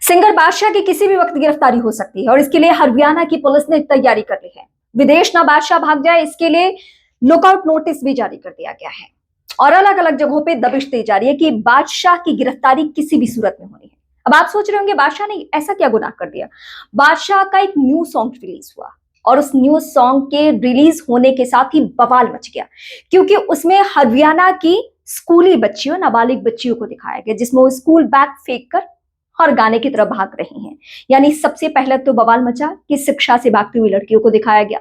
Singer बादशाह की किसी भी वक्त गिरफ्तारी हो सकती है और इसके लिए हरियाणा की पुलिस ने तैयारी कर ली है। विदेश ना बादशाह भाग जाए, इसके लिए लुकआउट नोटिस भी जारी कर दिया गया है और अलग अलग जगहों पे दबिश दी जा रही है कि बादशाह की गिरफ्तारी किसी भी सूरत में होनी है। अब आप सोच रहे होंगे बादशाह ने ऐसा क्या गुनाह कर दिया। बादशाह का एक न्यू सॉन्ग रिलीज हुआ और उस न्यू सॉन्ग के रिलीज होने के साथ ही बवाल मच गया, क्योंकि उसमें हरियाणा की स्कूली बच्चियों, नाबालिग बच्चियों को दिखाया गया जिसमें वो स्कूल बैग फेंक कर और गाने की तरफ भाग रही हैं। यानी सबसे पहले तो बवाल मचा कि शिक्षा से भागती हुई लड़कियों को दिखाया गया।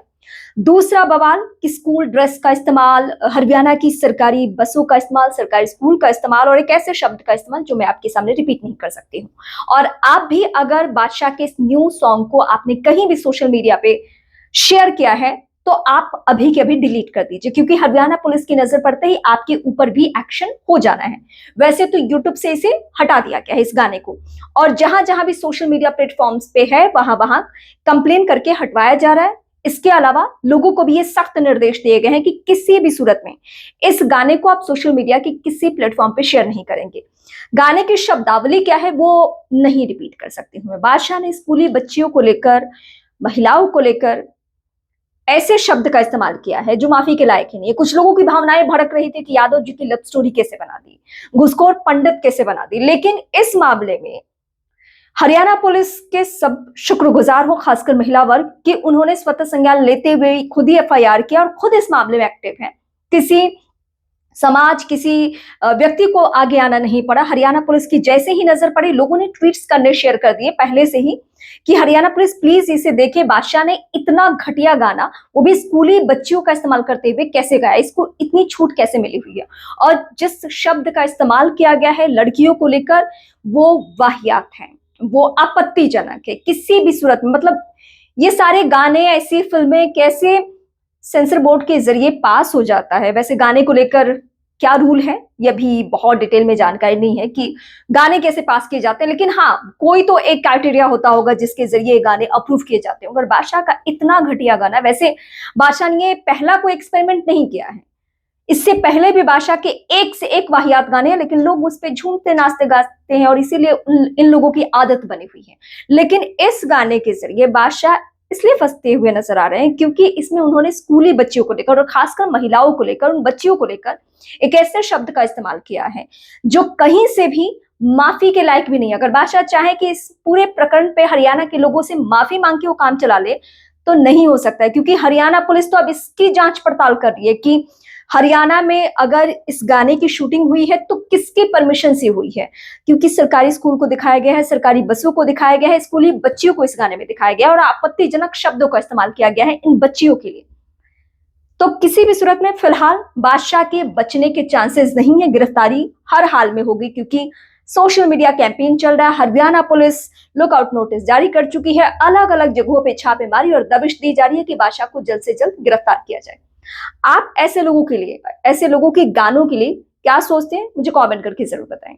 दूसरा बवाल कि स्कूल ड्रेस का इस्तेमाल, हरियाणा की सरकारी बसों का इस्तेमाल, सरकारी स्कूल का इस्तेमाल और एक ऐसे शब्द का इस्तेमाल जो मैं आपके सामने रिपीट नहीं कर सकती हूँ। और आप भी अगर बादशाह के इस न्यू सॉन्ग को आपने कहीं भी सोशल मीडिया पे शेयर किया है तो आप अभी के अभी डिलीट कर दीजिए, क्योंकि हरियाणा पुलिस की नजर पड़ते ही आपके ऊपर भी एक्शन हो जाना है। वैसे तो यूट्यूब से इसे हटा दिया गया है, इस गाने को, और जहां जहां भी सोशल मीडिया प्लेटफॉर्म्स पे है वहां वहां कंप्लेन करके हटवाया जा रहा है। इसके अलावा लोगों को भी ये सख्त निर्देश दिए गए हैं कि किसी भी सूरत में इस गाने को आप सोशल मीडिया के किसी प्लेटफॉर्म पे शेयर नहीं करेंगे। गाने की शब्दावली क्या है वो नहीं रिपीट कर सकती हूँ मैं। बादशाह ने स्कूली बच्चियों को लेकर, महिलाओं को लेकर ऐसे शब्द का इस्तेमाल किया है जो माफी के लायक ही नहीं है। कुछ लोगों की भावनाएं भड़क रही थी कि यादव जी की लव स्टोरी कैसे बना दी, घुसखोर पंडित कैसे बना दी, लेकिन इस मामले में हरियाणा पुलिस के सब शुक्रगुजार हो, खासकर महिला वर्ग, कि उन्होंने स्वतः संज्ञान लेते हुए खुद ही एफआईआर किया और खुद इस मामले में एक्टिव है। किसी समाज, किसी व्यक्ति को आगे आना नहीं पड़ा। हरियाणा पुलिस की जैसे ही नजर पड़ी, लोगों ने ट्वीट्स करने शेयर कर दिए पहले से ही कि हरियाणा पुलिस प्लीज इसे देखे, बादशाह ने इतना घटिया गाना, वो भी स्कूली बच्चियों का इस्तेमाल करते हुए कैसे गाया, इसको इतनी छूट कैसे मिली हुई है। और जिस शब्द का इस्तेमाल किया गया है लड़कियों को लेकर, वो वाहियात है, वो आपत्तिजनक है किसी भी सूरत में। मतलब ये सारे गाने, ऐसी फिल्में कैसे सेंसर बोर्ड के जरिए पास हो जाता है। वैसे गाने को लेकर क्या रूल है ये भी बहुत डिटेल में जानकारी नहीं है कि गाने कैसे पास किए जाते हैं, लेकिन हाँ, कोई तो एक क्राइटेरिया होता होगा जिसके जरिए गाने अप्रूव किए जाते हैं। और बादशाह का इतना घटिया गाना, वैसे बादशाह ने पहला कोई एक्सपेरिमेंट नहीं किया है, इससे पहले भी बादशाह के एक से एक वाहियात गाने हैं, लेकिन लोग उस पर झूमते नाचते गाते हैं और इसीलिए इन लोगों की आदत बनी हुई है। लेकिन इस गाने के जरिए बादशाह इसलिए फंसते हुए नजर आ रहे हैं क्योंकि इसमें उन्होंने स्कूली बच्चियों को लेकर और खासकर महिलाओं को लेकर, उन बच्चियों को लेकर एक ऐसे शब्द का इस्तेमाल किया है जो कहीं से भी माफी के लायक भी नहीं है। अगर बादशाह चाहे कि इस पूरे प्रकरण पे हरियाणा के लोगों से माफी मांग के वो काम चला ले तो नहीं हो सकता है, क्योंकि हरियाणा पुलिस तो अब इसकी जांच पड़ताल कर रही है कि हरियाणा में अगर इस गाने की शूटिंग हुई है तो किसकी परमिशन से हुई है, क्योंकि सरकारी स्कूल को दिखाया गया है, सरकारी बसों को दिखाया गया है, स्कूली बच्चियों को इस गाने में दिखाया गया है और आपत्तिजनक शब्दों का इस्तेमाल किया गया है इन बच्चियों के लिए। तो किसी भी सूरत में फिलहाल बादशाह के बचने के चांसेस नहीं है, गिरफ्तारी हर हाल में होगी, क्योंकि सोशल मीडिया कैंपेन चल रहा है। हरियाणा पुलिस लुकआउट नोटिस जारी कर चुकी है, अलग अलग जगहों पे छापेमारी और दबिश दी जा रही है कि बादशाह को जल्द से जल्द गिरफ्तार किया जाए। आप ऐसे लोगों के लिए, ऐसे लोगों के गानों के लिए क्या सोचते हैं, मुझे कमेंट करके जरूर बताएं।